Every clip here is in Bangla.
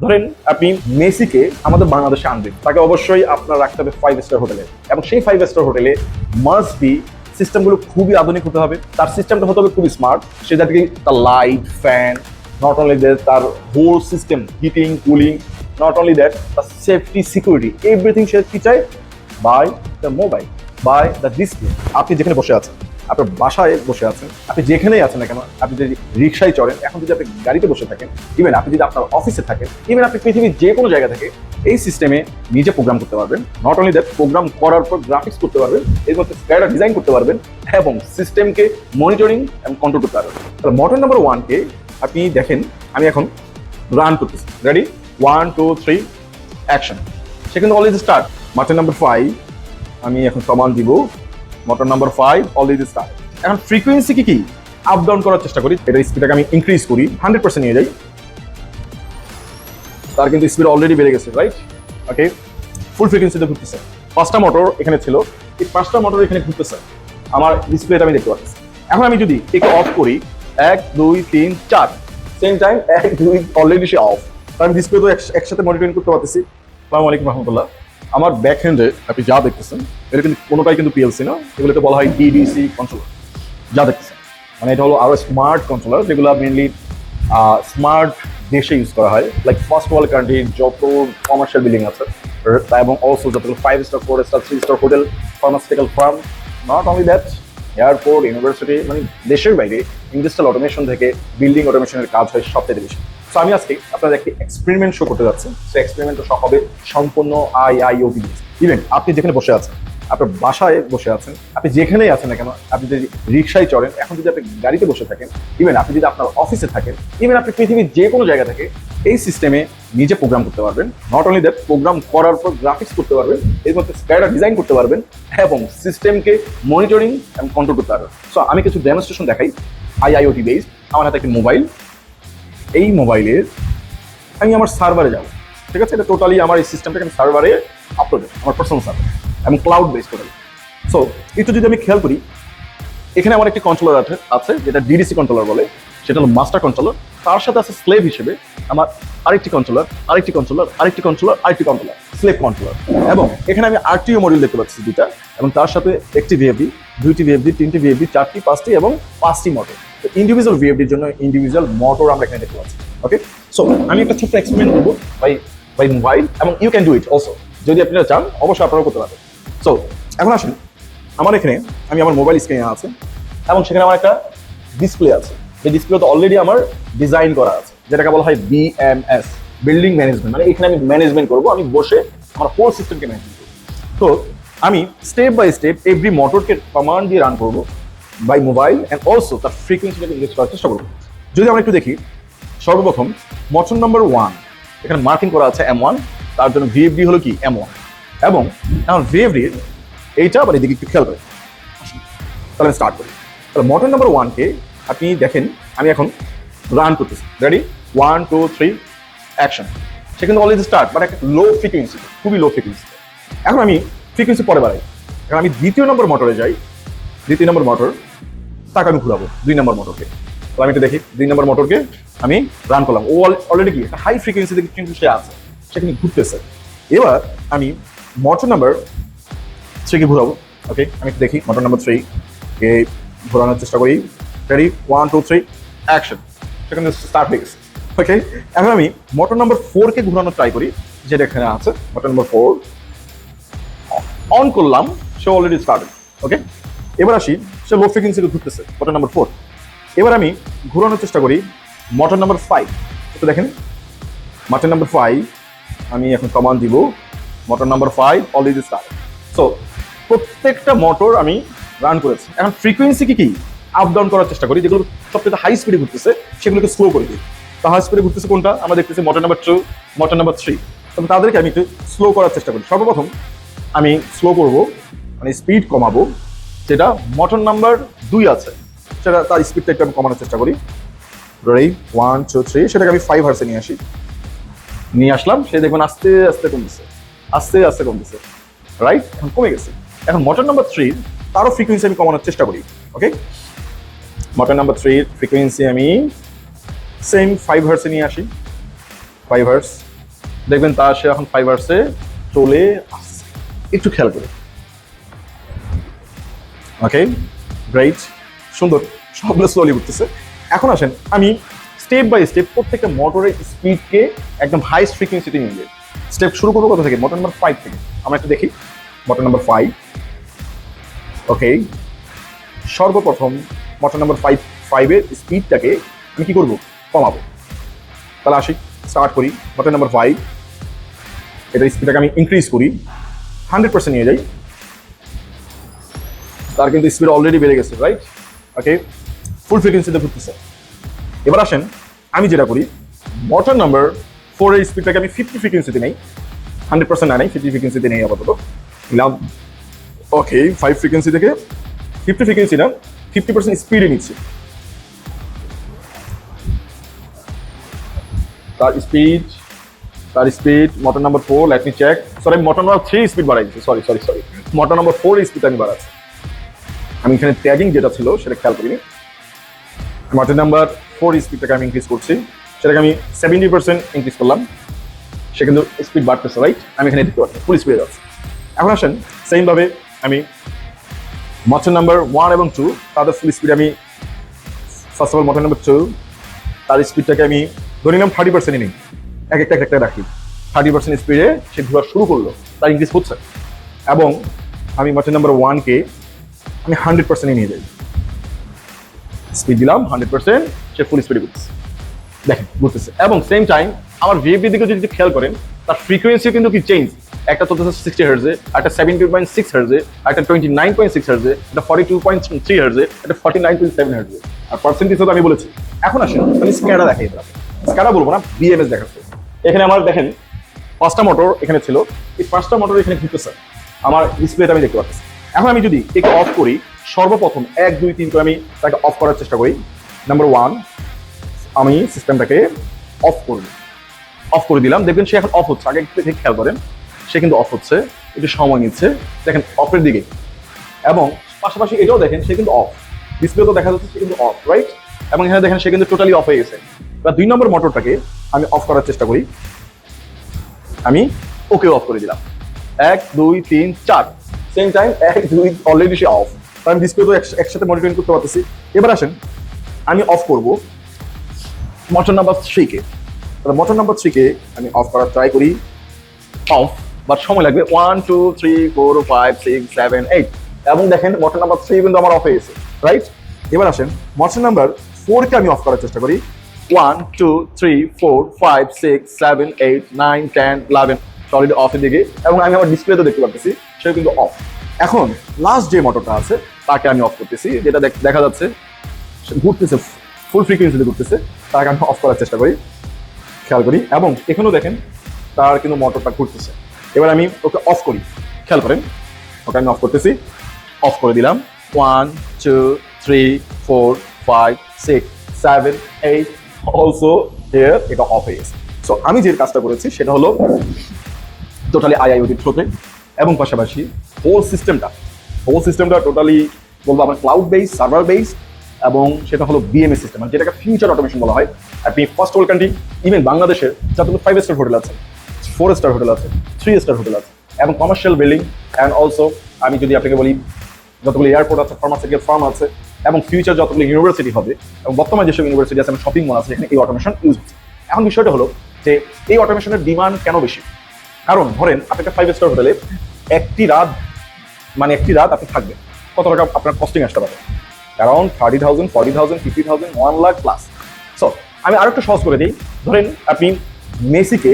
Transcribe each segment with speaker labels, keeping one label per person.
Speaker 1: ধরেন আপনি মেসিকে আমাদের বাংলাদেশে আনবেন, তাকে অবশ্যই আপনার রাখতে হবে 5 স্টার হোটেলে, এবং সেই 5 স্টার হোটেলে মাস্ট বি সিস্টেমগুলো খুবই আধুনিক হতে হবে, তার সিস্টেমটা হতে হবে খুবই স্মার্ট, সে যাতে তার light fan, not only that তার whole system heating cooling, not only that তার সেফটি সিকিউরিটি এভরিথিং সে কি চায় by the mobile, by the display. আপনি যেখানে বসে আছেন, আপনার বাসায় বসে আছেন, আপনি যেখানেই আছেন না কেন, আপনি যদি রিক্সায় চড়েন, এখন যদি আপনি গাড়িতে বসে থাকেন, ইভেন আপনি যদি আপনার অফিসে থাকেন, ইভেন আপনি পৃথিবীর যে কোনো জায়গা থেকে এই সিস্টেমে নিজে প্রোগ্রাম করতে পারবেন। নট অনলি দ্যাট, প্রোগ্রাম করার পর গ্রাফিক্স করতে পারবেন, এর মধ্যে স্ক্যাডা ডিজাইন করতে পারবেন এবং সিস্টেমকে মনিটরিং এবং কন্ট্রোল করতে পারবেন। তাহলে মডেল নাম্বার 1 কে আপনি দেখেন আমি এখন রান করতেছি। Ready, 1 2 3 action. সে কিন্তু অলরেডি স্টার্ট। মডেল নাম্বার 5 আমি এখন কমান্ড দিব, মোটর নাম্বার 5 অলরেডি স্টার্ট। এখন ফ্রিকোয়েন্সি কি আপ ডাউন করার চেষ্টা করি, এটার স্পিডটাকে আমি ইনক্রিজ করি 100% নিয়ে যাই, তার কিন্তু স্পিড অলরেডি বেড়ে গেছে, রাইট? ওকে, ফুল ফ্রিকোয়েন্সিতে ঘুরতেছে। 5টা মোটর এখানে ছিল, এই 5টা মোটর এখানে ঘুরতেছে, আমার ডিসপ্লেটা আমি দেখতে পাচ্ছি। এখন আমি যদি একে অফ করি, 1 2 3 4 same time 1 2 already say of, তার আমি ডিসপ্লে তো একসাথে মনিটরিং করতে পারতেছি। আসসালামু আলাইকুম রহমতুল্লাহ। আমার ব্যাক হ্যান্ডে আপনি যা দেখতেছেন এটা কিন্তু কোনোটাই কিন্তু পিএলসি না, এগুলোকে বলা হয় ডিডিসি কন্ট্রোলার। যা দেখতেছেন মানে এটা হলো আরো স্মার্ট কন্ট্রোলার, যেগুলো মেনলি স্মার্ট দেশে ইউজ করা হয়, লাইক ফার্স্ট ওয়ার্ল্ড কান্ট্রি যত কমার্শিয়াল বিল্ডিং আছে, এবং অলসো যতগুলো 5 star 4 star 3 star hotel, pharmaceutical farm, not only that airport, university, মানে দেশের বাইরে ইন্ডাস্ট্রিয়াল অটোমেশন থেকে বিল্ডিং অটোমেশনের কাজ হয় সবথেকে বেশি। সো আমি আজকে আপনাদের একটি এক্সপেরিমেন্ট শো করতে যাচ্ছি। সেই এক্সপেরিমেন্টটা শো হবে সম্পূর্ণ আইআইওটি। ইভেন আপনি যেখানে বসে আছেন, আপনার বাসায় বসে আছেন, আপনি যেখানেই আছেন না কেন, আপনি যদি রিক্সায় চড়েন, এখন যদি আপনি গাড়িতে বসে থাকেন, ইভেন আপনি যদি আপনার অফিসে থাকেন, ইভেন আপনি পৃথিবীর যে কোনো জায়গা থেকে এই সিস্টেমে নিজে প্রোগ্রাম করতে পারবেন। নট অনলি দ্যাট, প্রোগ্রাম করার পর গ্রাফিক্স করতে পারবেন, এর মধ্যে স্ক্যাডা ডিজাইন করতে পারবেন এবং সিস্টেমকে মনিটরিং এবং কন্ট্রোল করতে পারবেন। সো আমি কিছু ডেমনস্ট্রেশন দেখাই আইআইওটি বেসড। আমার হাতে একটি মোবাইল, এই মোবাইলের আমি আমার সার্ভারে যাব, ঠিক আছে? এটা টোটালি আমার এই সিস্টেমটাকে আমি সার্ভারে আপলোড, আমার পার্সোনাল সার্ভার এবং ক্লাউড বেস টোটালি। সো একটু যদি আমি খেয়াল করি, এখানে আমার একটি কন্ট্রোলার আছে যেটা ডিডিসি কন্ট্রোলার বলে, সেটা হলো মাস্টার কন্ট্রোলার। তার সাথে আছে স্লেভ হিসেবে আমার আরেকটি কন্ট্রোলার, আরেকটি কন্ট্রোলার, আরেকটি কন্ট্রোলার, আরেকটি কন্ট্রোলার, স্লেভ কন্ট্রোলার। এবং এখানে আমি আরটিও মডিউল দেখতে পাচ্ছি দুইটা, এবং তার সাথে একটি ভিএফডি, দুইটি ভিএফডি, তিনটি ভিএফডি, 4টি, 5টি এবং 5টি মোটর। তো ইন্ডিভিজুয়াল ভিএফডির জন্য ইন্ডিভিজুয়াল মোটর আমরা এখানে দেখতে পাচ্ছি। ওকে, সো আমি একটা ছোট্ট এক্সপেরিমেন্ট করবো বাই মোবাইল, এবং you can do it also, যদি আপনারা চান অবশ্যই আপনারাও করতে পারবেন। সো এখন আসেন, আমার এখানে আমি আমার মোবাইল স্ক্রিনে আছে এবং সেখানে আমার একটা ডিসপ্লে আছে, যে ডিসপ্লেতে অলরেডি আমার ডিজাইন করা আছে, যেটাকে বলা হয় BMS, বিল্ডিং ম্যানেজমেন্ট। মানে এখানে আমি ম্যানেজমেন্ট করবো, আমি বসে আমার হোল সিস্টেমকে ম্যানেজমেন্ট করবো। তো আমি স্টেপ বাই স্টেপ এভরি মোটরকে কমান্ড দিয়ে রান করবো বাই মোবাইল, অ্যান্ড অলসো তার ফ্রিকোয়েন্সিটাকে ইনক্রিজ করার চেষ্টা করবো। যদি আমরা একটু দেখি, সর্বপ্রথম মোটর নাম্বার 1 এখানে মার্কিং করা আছে M1, তার জন্য ভিএফডি হলো কি M1, এবং এখন ভিএফডির এইটা আবার এদিকে একটু খেয়াল করে, তাহলে আমি স্টার্ট করি। তাহলে মোটর নাম্বার 1 কে আপনি দেখেন আমি এখন রান করতেছি। Ready, 1 2 3 action. সে কিন্তু অলরেডি স্টার্ট, বাট একটা লো ফ্রিকোয়েন্সি, খুবই লো ফ্রিকোয়েন্সি। এখন আমি ফ্রিকোয়েন্সি পরে বাড়াই। এখন আমি দ্বিতীয় নম্বর মোটরে যাই, দ্বিতীয় নম্বর মোটর তাকে আমি ঘুরাবো 2 নম্বর মোটরকে। তো আমি একটু দেখি 2 নম্বর মোটরকে আমি রান করলাম, ও অলরেডি কি একটা হাই ফ্রিকোয়েন্সি থেকে কিন্তু সে আছে, সেখানে ঘুরতেছে। এবার আমি মোটর নাম্বার 3 কে ঘুরাবো। ওকে, আমি একটু দেখি মোটর নাম্বার 3 কে ঘোরানোর চেষ্টা করি। Ready, 1 2 3 action. সেখানে স্টার্ট হয়ে গেছে। ওকে, এখন আমি মোটর নাম্বার 4 কে ঘোরানোর ট্রাই করি, যেটা এখানে আছে। মোটর নাম্বার 4 অন করলাম, সে অলরেডি স্টার্টেড। ওকে, এবার আসি, সে লো ফ্রিকোয়েন্সিতে ঘুরতেছে মোটর নাম্বার 4। এবার আমি ঘোরানোর চেষ্টা করি মোটর নাম্বার 5। একটু দেখেন মোটর নাম্বার 5 আমি এখন কমান্ড দিব, motor number 5 already started. So প্রত্যেকটা মোটর আমি রান করেছি। এখন ফ্রিকোয়েন্সি কি আপ ডাউন করার চেষ্টা করি, যেগুলো সবচেয়ে হাই স্পিডে ঘুরতেছে সেগুলোকে স্লো করে দিই। তো হাই স্পিডে ঘুরতেছে কোনটা আমরা দেখতেছি, মোটর নাম্বার 2, মোটর নাম্বার 3। তবে তাদেরকে আমি একটু স্লো করার চেষ্টা করি। সর্বপ্রথম আমি স্লো করব, মানে স্পিড কমাবো, যেটা মোটর নাম্বার 2 আছে সেটা তার স্পিডটা একটু আমি কমানোর চেষ্টা করি। রেডি, 1 2 3, সেটাকে আমি 5 হার্টজে নিয়ে আসলাম। সে দেখবেন আস্তে আস্তে কমতেছে, আস্তে আস্তে কমতেছে, রাইট? এখন কমে গেছে। এখন মোটর নাম্বার 3 তারও ফ্রিকোয়েন্সি আমি কমানোর চেষ্টা করি। ওকে, মোটর নাম্বার 3 ফ্রিকোয়েন্সি আমি সেম 5 হার্টজে নিয়ে আসি, 5 হার্টজ। দেখবেন তার সে এখন ফাইবার্সে চলে আসছে, একটু খেয়াল করে। ওকে, গ্রেট, সুন্দর, সবগুলো স্লোলি উঠতেছে। এখন আসেন আমি স্টেপ বাই স্টেপ প্রত্যেকটা মোটরের স্পিডকে একদম হাইস্ট ফ্রিকোয়েন্সিতে নিয়ে যাই। স্টেপ শুরু করবো কোথা থেকে? মোটর নাম্বার 5 থেকে। আমরা একটু দেখি মোটর নাম্বার 5। ওকে, সর্বপ্রথম মোটর নাম্বার 5-এর স্পিডটাকে আমি কি করবো? কমাবো। তাহলে আসি, স্টার্ট করি। মোটর নাম্বার 5, এটার স্পিডটাকে আমি ইনক্রিজ করি, 100% নিয়ে যাই। তার কিন্তু স্পিড অলরেডি বেড়ে গেছে, রাইট? ওকে, ফুল ফ্রিকোয়েন্সিতে ঘুরতেছে। এবার আসেন আমি যেটা করি, মোটর নাম্বার 4 এর স্পিডটাকে আমি 50 ফ্রিকোয়েন্সিতে নেই, 100% না নেই, 50 ফ্রিকোয়েন্সিতে নেই আপাতত নিলাম। ওকে, 5 ফ্রিকোয়েন্সি থেকে 50 ফ্রিকোয়েন্সি না, 50% স্পিডে নিচ্ছি। তার speed motor number 4, let me check. Sorry, motor number 3 speed বাড়াইছি, সরি। মোটর নাম্বার 4 স্পিড আমি বাড়াচ্ছি। আমি এখানে ট্যাগিং যেটা ছিল সেটা খেয়াল করিনি। মোটর নাম্বার 4 স্পিডটাকে আমি ইনক্রিজ করছি, সেটাকে আমি 70% ইনক্রিজ করলাম। সে কিন্তু স্পিড বাড়তেছে, রাইট? আমি এখানে দেখতে পাচ্ছি ফুল স্পিডে যাচ্ছে। এখন আসেন সেমভাবে আমি মোটর নাম্বার 1 এবং 2 তাদের ফুল স্পিড আমি first of all motor number 2 তার স্পিডটাকে আমি ধরে নিলাম 30% নিই, একটা রাখি। 30% স্পিডে সে ঘোরা শুরু করলো, তার ইনক্রিজ হচ্ছে। এবং আমি মোটর নাম্বার 1-কে আমি 100% নিয়ে যাই, স্পিড দিলাম 100%, সে ফুল স্পিডে ঘুরতেছে, দেখেন ঘুরতেছে। এবং সেম টাইম আমার ভিএফডি দিকে যদি খেয়াল করেন, তার ফ্রিকোয়েন্সি কিন্তু কি চেঞ্জ। একটা চলতেছে 60 হার্জে, একটা 70.6 হার্জে, একটা 29.6 হার্জে, একটা 42.3 হার্জে, একটা 49.7 হার্জে। আর পার্সেন্টেজ তো আমি বলেছি। এখন আসেন আমি স্ক্যাডা দেখাই দিলাম। স্ক্যাডা বলবো না, বিএমএস দেখাচ্ছে। এখানে আমার দেখেন 5টা মোটর এখানে ছিল, এই 5টা মোটর এখানে ঘুরতেছে, আমার ডিসপ্লেতে আমি দেখতে পাচ্ছি। এখন আমি যদি একে অফ করি, সর্বপ্রথম 1 2 3 করে আমি তাকে অফ করার চেষ্টা করি। নাম্বার 1, আমি সিস্টেমটাকে অফ করে দিলাম। দেখবেন সে এখন অফ হচ্ছে, আগে থেকে খেয়াল করেন, সে কিন্তু অফ হচ্ছে, একটু সময় নিচ্ছে, দেখেন অফের দিকে। এবং পাশাপাশি এটাও দেখেন সে কিন্তু অফ, ডিসপ্লে তো দেখা যাচ্ছে সে কিন্তু অফ, রাইট? এবং এখানে দেখেন সে কিন্তু টোটালি অফ হয়ে গেছে। এবার 2 নম্বর মোটরটাকে আমি অফ করার চেষ্টা করি, আমি ওকে অফ করে দিলাম। 1 2 3 4, same time 1 2 already say of, আমি ডিসপ্লে তো একসাথে মনিটরিং করতে পারতেছি। এবার আসেন আমি অফ করব মোটর নাম্বার 3-কে। তাহলে মোটর নাম্বার 3-কে আমি অফ করার ট্রাই করি, অফ, বাট সময় লাগবে 1 2 3 4 5 6 7 8। এবং দেখেন মোটর নাম্বার 3 কিন্তু আমার অফ হয়ে গেছে, রাইট? এবার আসেন মোটর নাম্বার 4-কে আমি অফ করার চেষ্টা করি, 1 2 3 4 5 6 7 8 9 10 11, অলরেডি অফের দিকে। এবং আমি আমার ডিসপ্লেতে দেখতে পাচ্ছি সেটা কিন্তু অফ। এখন লাস্ট যে মোটরটা আছে তাকে আমি অফ করতেছি, যেটা দেখা যাচ্ছে ঘুরতেছে, ফুল ফ্রিকোয়েন্সিতে ঘুরতেছে, তাকে আমি অফ করার চেষ্টা করি, খেয়াল করি। এবং এখানেও দেখেন তার কিন্তু মোটরটা ঘুরতেছে। এবার আমি ওকে অফ করি, খেয়াল করেন, ওকে আমি অফ করতেছি, অফ করে দিলাম। 1 2 3 4 5 6 7 8, অলসো হিয়ার এটা অফ হয়ে গেছে। সো আমি যে কাজটা করেছি সেটা হলো টোটালি আইআইওটি থ্রুতে, এবং পাশাপাশি হোল সিস্টেমটা টোটালি বলবো আমার ক্লাউড বেস, সার্ভার বেস, এবং সেটা হলো বিএমএস সিস্টেম, যেটাকে ফিউচার অটোমেশন বলা হয়। আপনি ফার্স্ট ওয়ার্ল্ড কান্ট্রি, ইভেন বাংলাদেশের যতগুলো 5 স্টার হোটেল আছে, 4 স্টার হোটেল আছে, 3 স্টার হোটেল আছে, এবং কমার্শিয়াল বিল্ডিং, অ্যান্ড অলসো আমি যদি আপনাকে বলি যতগুলো এয়ারপোর্ট আছে, ফার্মাসিউটিক্যাল ফার্ম আছে, এবং ফিউচার যতগুলো ইউনিভার্সিটি হবে, এবং বর্তমানে যেসব ইউনিভার্সিটি আছে, শপিং মল আছে, এখানে এই অটোমেশন ইউজ হচ্ছে। এখন বিষয়টা হলো যে এই অটোমেশনের ডিমান্ড কেন বেশি? কারণ ধরেন আপনি একটা 5 স্টার হোটেলে একটি রাত আপনি থাকবেন, কত টাকা আপনার কস্টিং আসতে পারে? Around 30,000 40,000 50,000 1 lakh plus. সো আমি আরো একটু সহজ করে দিই, ধরেন আপনি মেসিকে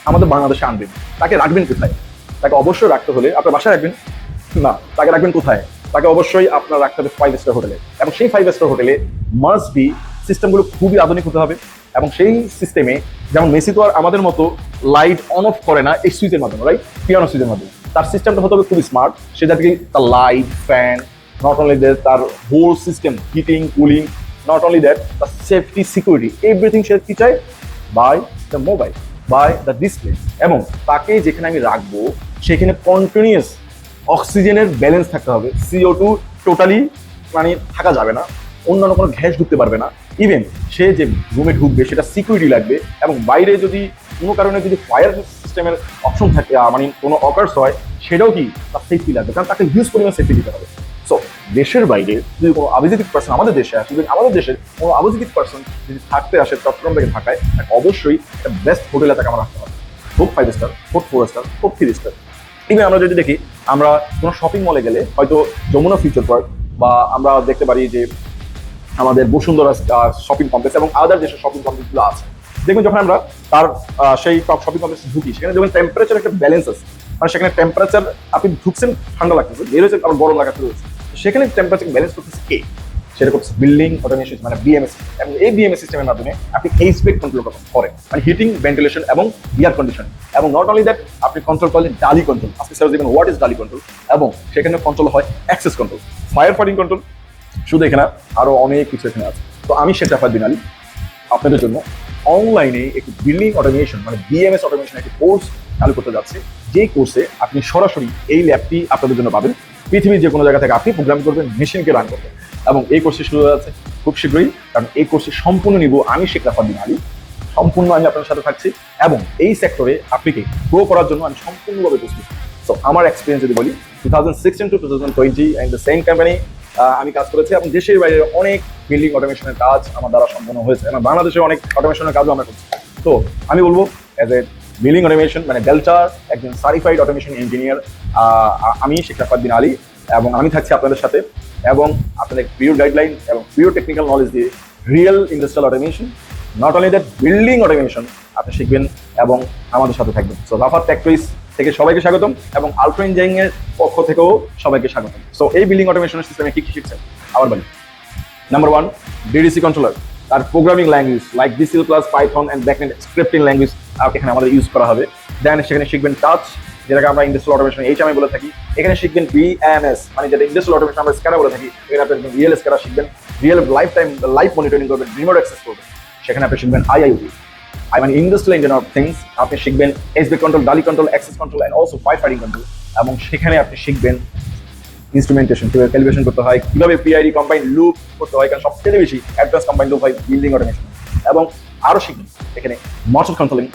Speaker 1: আমাদের বাংলাদেশে আনবেন, তাকে রাখবেন কোথায়? তাকে অবশ্যই রাখতে হলে আপনার বাসায় রাখবেন না, তাকে রাখবেন কোথায়? তাকে অবশ্যই আপনার রাখতে হবে 5 স্টার হোটেলে, এবং সেই 5 স্টার হোটেলে মাস্ট বি সিস্টেমগুলো খুবই আধুনিক হতে হবে। এবং সেই সিস্টেমে যেমন মেসি তো আর আমাদের মতো লাইট অন অফ করে না এই সুইচের মাধ্যমে, রাইট? পিয়ানো সুইচের মাধ্যমে। তার সিস্টেমটা হতে হবে খুবই স্মার্ট, সে যাতে তার light, fan, not only that তার whole system, heating, cooling, not only that তার সেফটি, সিকিউরিটি, এভরিথিং সে কি চায়? By the mobile, by the display. এবং তাকে যেখানে আমি রাখবো সেখানে কন্টিনিউয়াস অক্সিজেনের ব্যালেন্স থাকতে হবে, CO2 টোটালি থাকা যাবে না, অন্যান্য কোনো গ্যাস ঢুকতে পারবে না। ইভেন সে যে রুমে ঢুকবে সেটা সিকিউরিটি লাগবে, এবং বাইরে যদি কোনো কারণে যদি ফায়ার সিস্টেমের অপশন থাকে মানে কোনো অকার্স হয়, সেটাও কি তার সেফটি লাগবে, কারণ তাকে হিউজ পরিমাণ সেফটি দিতে হবে। সো দেশের বাইরে যদি কোনো আভিজাতিক পার্সন আমাদের দেশে আসে, যদি আমাদের দেশের কোনো আভিজাতিক পার্সন যদি থাকতে আসে চট্টগ্রাম থেকে ঢাকায়, তাকে অবশ্যই একটা বেস্ট হোটেলে তাকে আমরা রাখতে হবে, হোক 5 স্টার, হোক 4 স্টার, হোক 3 স্টার। ইভেন আমরা যদি দেখি, আমরা কোনো শপিং মলে গেলে হয়তো যমুনা ফিউচার পার্ক, বা আমরা দেখতে পারি যে আমাদের বসুন্ধরা শপিং কমপ্লেক্স এবং আদার যেসব শপিং কমপ্লেক্সগুলো আছে, দেখবেন যখন আমরা তার সেই টপ শপিং কমপ্লেক্সে ঢুকি, সেখানে দেখবেন টেম্পারেচার একটা ব্যালেন্স আছে। মানে সেখানে টেম্পারেচার, আপনি ঢুকছেন ঠান্ডা লাগতেছে, বের হয়েছে আবার গরম লাগাতে রয়েছে, সেখানে টেম্পারেচার ব্যালেন্স করতেছে কে? সেটা করতেছে বিল্ডিং অটোমেশন, মানে বিএমএস। এবং এই বিএমএস সিস্টেমের মাধ্যমে আপনি HVAC কন্ট্রোল করেন, মানে হিটিং, ভেন্টিলেশন এবং এয়ার কন্ডিশন। এবং নট অনলি দ্যাট, আপনি কন্ট্রোল করলেন ডালি কন্ট্রোল, আজকে স্যার দেখবেন হোয়াট ইজ ডালি কন্ট্রোল, এবং সেখানে কন্ট্রোল হয় access control, fire fighting control, শুধু এখানে আরো অনেক কিছু এখানে আছে। তো আমি শেখ রাফাত বিন আলী আপনাদের জন্য অনলাইনে একটি বিল্ডিং অটোমেশন মানে বিএমএস অটোমেশন একটি কোর্স চালু করতে যাচ্ছি, যে কোর্সে আপনি সরাসরি এই ল্যাবটি আপনাদের জন্য পাবেন। পৃথিবীর যে কোনো জায়গা থেকে আপনি প্রোগ্রাম করবেন, মেশিনকে রান করবেন। এবং এই কোর্সটি শুরু হয়ে যাচ্ছে খুব শীঘ্রই, কারণ এই কোর্সে সম্পূর্ণ নিব আমি শেখ রাফাত বিন আলী, সম্পূর্ণ আমি আপনার সাথে থাকছি। এবং এই সেক্টরে আপনাকে গ্রো করার জন্য আমি সম্পূর্ণভাবে প্রস্তুত। সো আমার এক্সপিরিয়েন্স যদি বলি, 2016 to 2020 and the same company আমি কাজ করেছি, এবং দেশের বাইরে অনেক বিল্ডিং অটোমেশনের কাজ আমার দ্বারা সম্পন্ন হয়েছে, এবং বাংলাদেশে অনেক অটোমেশনের কাজও আমরা করছি। তো আমি বলবো, অ্যাজ এ বিল্ডিং অটোমেশন মানে ডেল্টার একজন সার্টিফাইড অটোমেশন ইঞ্জিনিয়ার আমি শেখ রাফাত বিন আলী, এবং আমি থাকছি আপনাদের সাথে, এবং আপনাদের প্রিয় গাইডলাইন এবং প্রিয় টেকনিক্যাল নলেজ দিয়ে real industrial automation, not only that building automation আপনি শিখবেন এবং আমাদের সাথে থাকবেন। সো রাফাত টেকটুইস থেকে সবাইকে স্বাগতম, এবং আলট্রা ইঞ্জিনিয়ারিং এর পক্ষ থেকেও সবাইকে স্বাগতম। সো এই বিল্ডিং অটোমেশন সিস্টেমে কি কি শিখছেন আবার বলি। নাম্বার 1, ডিডিসি কন্ট্রোলার, তার programming language like DCL plus Python and BACnet scripting language এখানে আমাদের ইউজ করা হবে। দেন সেখানে শিখবেন টাচ, যেটাকে আমরা ইন্ডাস্ট্রিয়াল অটোমেশন HMI বলে থাকি। এখানে শিখবেন BMS, মানে যেটা ইন্ডাস্ট্রিয়াল অটোমেশন আমরা SCADA বলে থাকি। এখানে আপনি রিয়েল SCADA শিখবেন, রিয়েল লাইভ মনিটরিং করবেন, রিমোট অ্যাক্সেস করবেন। সেখানে আপনি শিখবেন IIoT, মানে ইন্ডাস্ট্রিয়াল ইন্টারনেট অফ থিংস। আপনি শিখবেন HVAC কন্ট্রোল, ডালি control, access control and also fire fighting control. এবং সেখানে আপনি শিখবেন ইনস্ট্রুমেন্টেশন, কিভাবে ক্যালিব্রেশন করতে হয়, কিভাবে PID কম্বাইন্ড লুপ করতে হয়, কারণ সবচেয়ে বেশি অ্যাডভান্স কম্বাইন্ড লুপ হয় বিল্ডিং অটোমেশন। এবং আরও শিখবেন এখানে motor controlling,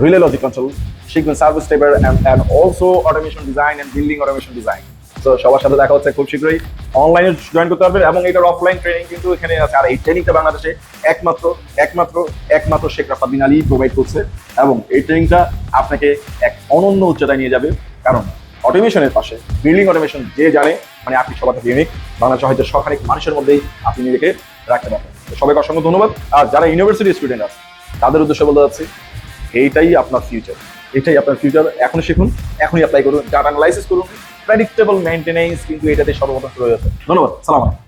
Speaker 1: relay logic control, শিখবেন সার্ভিস টেবার and also automation design and building automation design. তো সবার সাথে দেখা হচ্ছে খুব শীঘ্রই, অনলাইনে জয়েন করতে পারবেন, এবং এটার অফলাইন ট্রেনিং কিন্তু এখানে আছে। আর এই ট্রেনিংটা বাংলাদেশে একমাত্র শেখ রাফাত বিন আলী প্রোভাইড করছে, এবং এই ট্রেনিংটা আপনাকে এক অনন্য উচ্চতায় নিয়ে যাবে। কারণ অটোমেশনের পাশে বিল্ডিং অটোমেশন যে জানে, মানে আপনি সবার থেকে ইউনিক, বাংলাদেশে হয়তো শখানেক মানুষের মধ্যেই আপনি নিজেকে রাখতে পারবেন। তো সবাইকে অসংখ্য ধন্যবাদ। আর যারা ইউনিভার্সিটি স্টুডেন্ট আছে তাদের উদ্দেশ্যে বলতে যাচ্ছি, এইটাই আপনার ফিউচার, এটাই আপনার ফিউচার। এখনই শিখুন, এখনই অ্যাপ্লাই করুন, ডাটা অ্যানালাইসিস করুন, প্রেডিক্টেবল মেইনটেনেন্স কিন্তু এটাতে সর্বপ্রথম শুরু হয়ে যাচ্ছে। ধন্যবাদ, সালাম আলাইকুম।